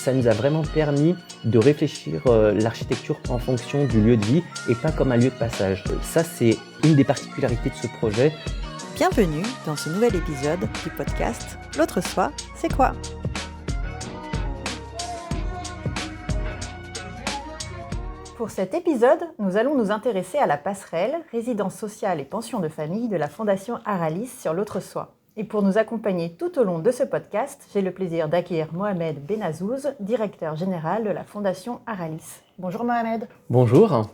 ça nous a vraiment permis de réfléchir l'architecture en fonction du lieu de vie et pas comme un lieu de passage. Ça, c'est une des particularités de ce projet. Bienvenue dans ce nouvel épisode du podcast L'autre soi, c'est quoi ? Pour cet épisode, nous allons nous intéresser à la passerelle, résidence sociale et pension de famille de la Fondation Aralis sur l'autre soi. Et pour nous accompagner tout au long de ce podcast, j'ai le plaisir d'accueillir Mohamed Benazouz, directeur général de la Fondation Aralis. Bonjour Mohamed. Bonjour.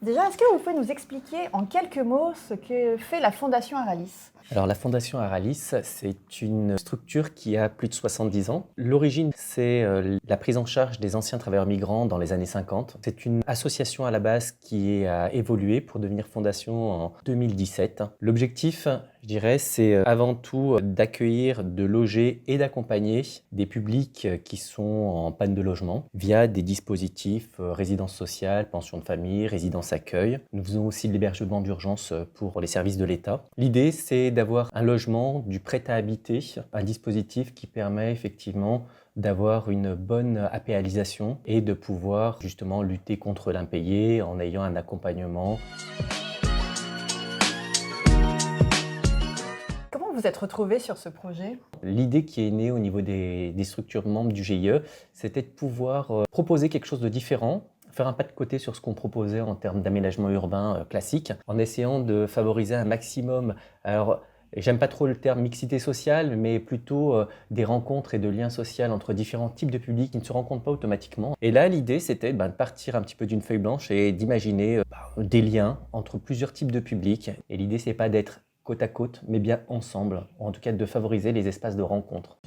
Déjà, est-ce que vous pouvez nous expliquer en quelques mots ce que fait la Fondation Aralis ? Alors la Fondation Aralis, c'est une structure qui a plus de 70 ans. L'origine, c'est la prise en charge des anciens travailleurs migrants dans les années 50. C'est une association à la base qui a évolué pour devenir fondation en 2017. L'objectif, je dirais, c'est avant tout d'accueillir, de loger et d'accompagner des publics qui sont en panne de logement via des dispositifs résidence sociale, pension de famille, résidence accueil. Nous faisons aussi de l'hébergement d'urgence pour les services de l'État. L'idée, c'est d'avoir un logement, du prêt à habiter, un dispositif qui permet effectivement d'avoir une bonne apéalisation et de pouvoir justement lutter contre l'impayé en ayant un accompagnement. Comment vous êtes retrouvé sur ce projet ? L'idée qui est née au niveau des structures membres du GIE, c'était de pouvoir proposer quelque chose de différent, faire un pas de côté sur ce qu'on proposait en termes d'aménagement urbain classique, en essayant de favoriser un maximum. Alors, j'aime pas trop le terme mixité sociale, mais plutôt des rencontres et de liens sociaux entre différents types de publics qui ne se rencontrent pas automatiquement. Et là, l'idée, c'était de partir un petit peu d'une feuille blanche et d'imaginer des liens entre plusieurs types de publics. Et l'idée, c'est pas d'être côte à côte, mais bien ensemble, ou en tout cas de favoriser les espaces de rencontre.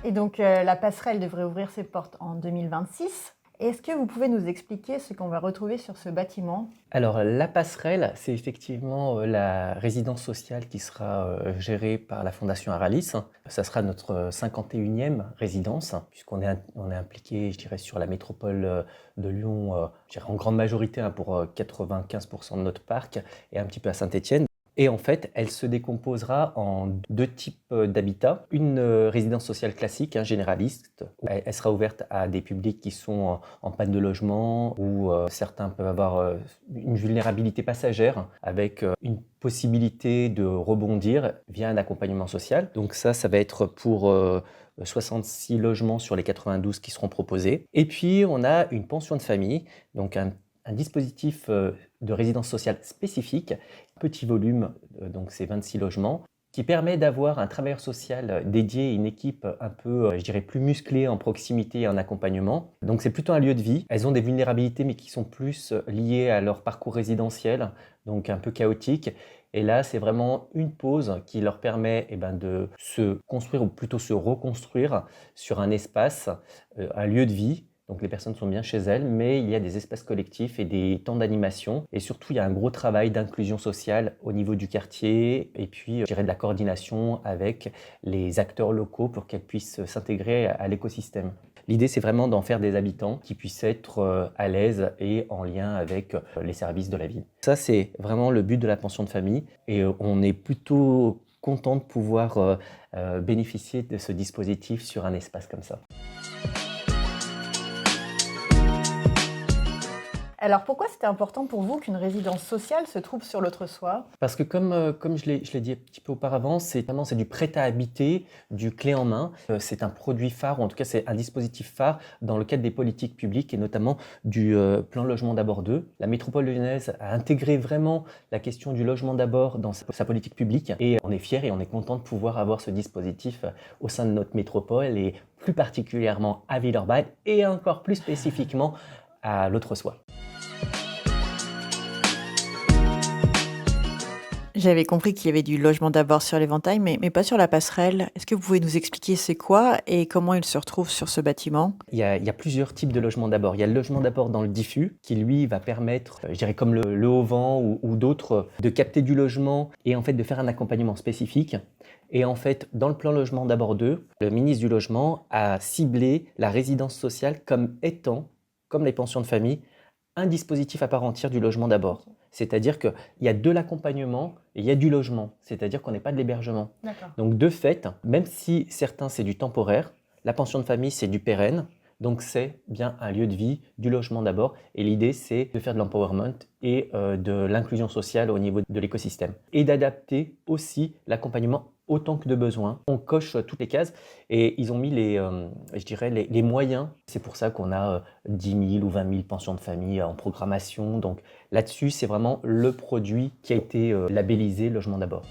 Et donc, la passerelle devrait ouvrir ses portes en 2026. Est-ce que vous pouvez nous expliquer ce qu'on va retrouver sur ce bâtiment ? Alors, la passerelle, c'est effectivement la résidence sociale qui sera gérée par la Fondation Aralis. Ça sera notre 51e résidence, puisqu'on est impliqué, je dirais, sur la métropole de Lyon, je dirais en grande majorité pour 95% de notre parc, et un petit peu à Saint-Étienne. Et en fait, elle se décomposera en deux types d'habitats. Une résidence sociale classique, généraliste. Elle sera ouverte à des publics qui sont en panne de logement ou certains peuvent avoir une vulnérabilité passagère avec une possibilité de rebondir via un accompagnement social. Donc ça va être pour 66 logements sur les 92 qui seront proposés. Et puis, on a une pension de famille, donc un dispositif de résidence sociale spécifique, petit volume, donc c'est 26 logements, qui permet d'avoir un travailleur social dédié et une équipe un peu, je dirais, plus musclée en proximité et en accompagnement. Donc c'est plutôt un lieu de vie. Elles ont des vulnérabilités mais qui sont plus liées à leur parcours résidentiel, donc un peu chaotique. Et là, c'est vraiment une pause qui leur permet de se construire ou plutôt se reconstruire sur un espace, un lieu de vie. Donc les personnes sont bien chez elles, mais il y a des espaces collectifs et des temps d'animation. Et surtout, il y a un gros travail d'inclusion sociale au niveau du quartier et puis, je dirais, de la coordination avec les acteurs locaux pour qu'elles puissent s'intégrer à l'écosystème. L'idée, c'est vraiment d'en faire des habitants qui puissent être à l'aise et en lien avec les services de la ville. Ça, c'est vraiment le but de la pension de famille et on est plutôt content de pouvoir bénéficier de ce dispositif sur un espace comme ça. Alors pourquoi c'était important pour vous qu'une résidence sociale se trouve sur l'autre soi ? Parce que comme je l'ai dit un petit peu auparavant, c'est du prêt à habiter, du clé en main. C'est un produit phare, ou en tout cas c'est un dispositif phare dans le cadre des politiques publiques et notamment du plan logement d'abord 2. La métropole lyonnaise a intégré vraiment la question du logement d'abord dans sa politique publique et on est fiers et on est content de pouvoir avoir ce dispositif au sein de notre métropole et plus particulièrement à Villeurbanne et encore plus spécifiquement à l'autre soi. J'avais compris qu'il y avait du logement d'abord sur l'éventail, mais pas sur la passerelle. Est-ce que vous pouvez nous expliquer c'est quoi et comment il se retrouve sur ce bâtiment ? Il y a plusieurs types de logements d'abord. Il y a le logement d'abord dans le diffus, qui lui va permettre, je dirais comme le Haut-Vent ou d'autres, de capter du logement et en fait de faire un accompagnement spécifique. Et en fait, dans le plan logement d'abord 2, le ministre du Logement a ciblé la résidence sociale comme étant, comme les pensions de famille, un dispositif à part entière du logement d'abord. C'est-à-dire qu'il y a de l'accompagnement et il y a du logement. C'est-à-dire qu'on n'est pas de l'hébergement. D'accord. Donc de fait, même si certains c'est du temporaire, la pension de famille c'est du pérenne. Donc c'est bien un lieu de vie, du logement d'abord. Et l'idée c'est de faire de l'empowerment et de l'inclusion sociale au niveau de l'écosystème. Et d'adapter aussi l'accompagnement autant que de besoin. On coche toutes les cases et ils ont mis les moyens. C'est pour ça qu'on a 10 000 ou 20 000 pensions de famille en programmation. Donc là-dessus, c'est vraiment le produit qui a été labellisé Logement d'abord.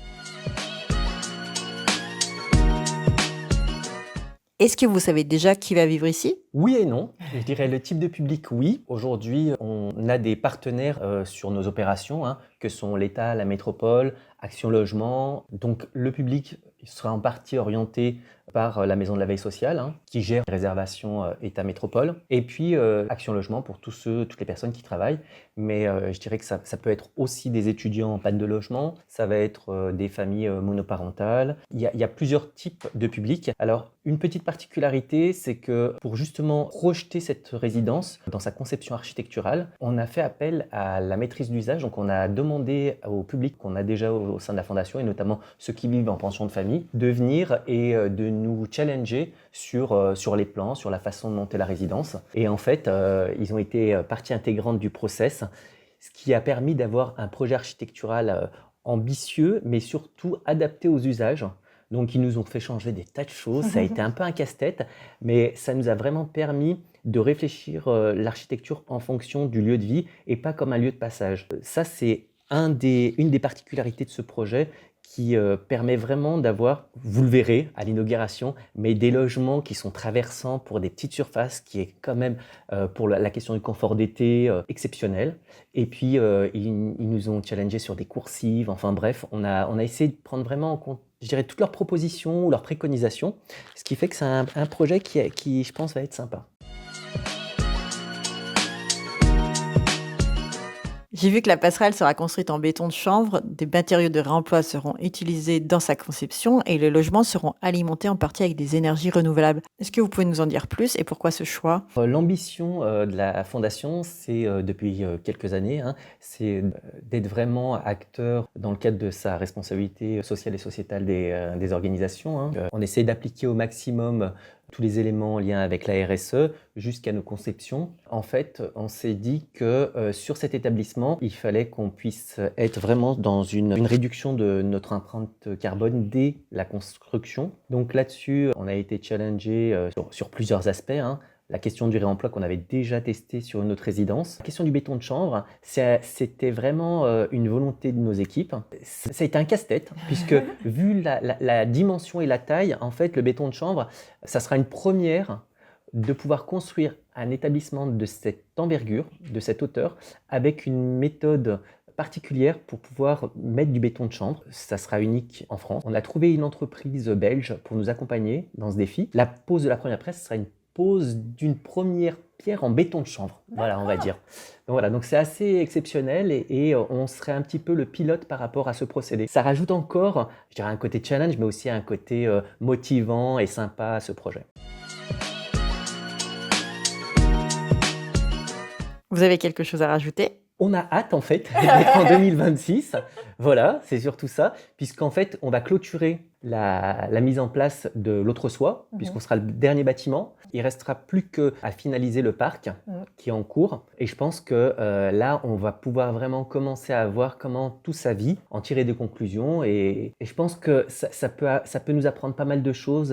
Est-ce que vous savez déjà qui va vivre ici ? Oui et non. Je dirais le type de public, oui. Aujourd'hui, on a des partenaires sur nos opérations, que sont l'État, la métropole, Action Logement. Donc le public sera en partie orienté par la Maison de la Veille Sociale, qui gère les réservations État-métropole. Et puis Action Logement pour toutes les personnes qui travaillent. Mais je dirais que ça peut être aussi des étudiants en panne de logement, ça va être des familles monoparentales. Il y a plusieurs types de publics. Alors, une petite particularité, c'est que pour justement projeter cette résidence dans sa conception architecturale, on a fait appel à la maîtrise d'usage. Donc, on a demandé au public qu'on a déjà au sein de la Fondation, et notamment ceux qui vivent en pension de famille, de venir et de nous challenger sur les plans, sur la façon de monter la résidence. Et en fait, ils ont été partie intégrante du process, ce qui a permis d'avoir un projet architectural ambitieux, mais surtout adapté aux usages. Donc, ils nous ont fait changer des tas de choses. Ça a été un peu un casse-tête, mais ça nous a vraiment permis de réfléchir l'architecture en fonction du lieu de vie et pas comme un lieu de passage. Ça, c'est une des particularités de ce projet qui permet vraiment d'avoir, vous le verrez à l'inauguration, mais des logements qui sont traversants pour des petites surfaces, qui est quand même, pour la question du confort d'été, exceptionnel. Et puis, ils nous ont challengé sur des coursives. Enfin bref, on a essayé de prendre vraiment en compte, je dirais, toutes leurs propositions ou leurs préconisations, ce qui fait que c'est un projet qui, je pense, va être sympa. J'ai vu que la passerelle sera construite en béton de chanvre, des matériaux de réemploi seront utilisés dans sa conception et les logements seront alimentés en partie avec des énergies renouvelables. Est-ce que vous pouvez nous en dire plus et pourquoi ce choix ? L'ambition de la Fondation, c'est depuis quelques années, c'est d'être vraiment acteur dans le cadre de sa responsabilité sociale et sociétale des organisations. On essaie d'appliquer au maximum tous les éléments en lien avec la RSE jusqu'à nos conceptions. En fait, on s'est dit que sur cet établissement, il fallait qu'on puisse être vraiment dans une réduction de notre empreinte carbone dès la construction. Donc là-dessus, on a été challengé sur plusieurs aspects. La question du réemploi qu'on avait déjà testé sur une autre résidence. La question du béton de chanvre, c'était vraiment une volonté de nos équipes. Ça a été un casse-tête, puisque vu la dimension et la taille, en fait, le béton de chanvre, ça sera une première de pouvoir construire un établissement de cette envergure, de cette hauteur, avec une méthode particulière pour pouvoir mettre du béton de chanvre. Ça sera unique en France. On a trouvé une entreprise belge pour nous accompagner dans ce défi. La pose de la première pierre, ce sera une pose d'une première pierre en béton de chanvre. Voilà, on va dire. Donc c'est assez exceptionnel et on serait un petit peu le pilote par rapport à ce procédé. Ça rajoute encore, je dirais, un côté challenge, mais aussi un côté motivant et sympa à ce projet. Vous avez quelque chose à rajouter ? On a hâte en fait d'être en 2026, voilà, c'est surtout ça, puisqu'en fait on va clôturer la mise en place de l'autre soi, puisqu'on sera le dernier bâtiment. Il ne restera plus qu'à finaliser le parc qui est en cours, et je pense que là on va pouvoir vraiment commencer à voir comment tout ça vit, en tirer des conclusions, et je pense que ça peut nous apprendre pas mal de choses,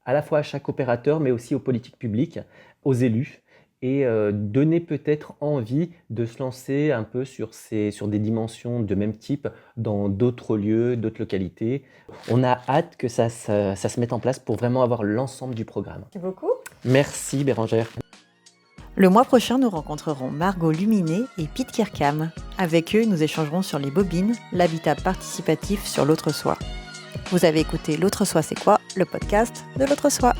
à la fois à chaque opérateur, mais aussi aux politiques publiques, aux élus, et donner peut-être envie de se lancer un peu sur des dimensions de même type dans d'autres lieux, d'autres localités. On a hâte que ça se mette en place pour vraiment avoir l'ensemble du programme. Merci beaucoup. Merci Bérangère. Le mois prochain, nous rencontrerons Margot Luminet et Pete Kirkham. Avec eux, nous échangerons sur les bobines, l'habitat participatif sur l'autre soi. Vous avez écouté L'autre soi, c'est quoi ? Le podcast de l'autre soi.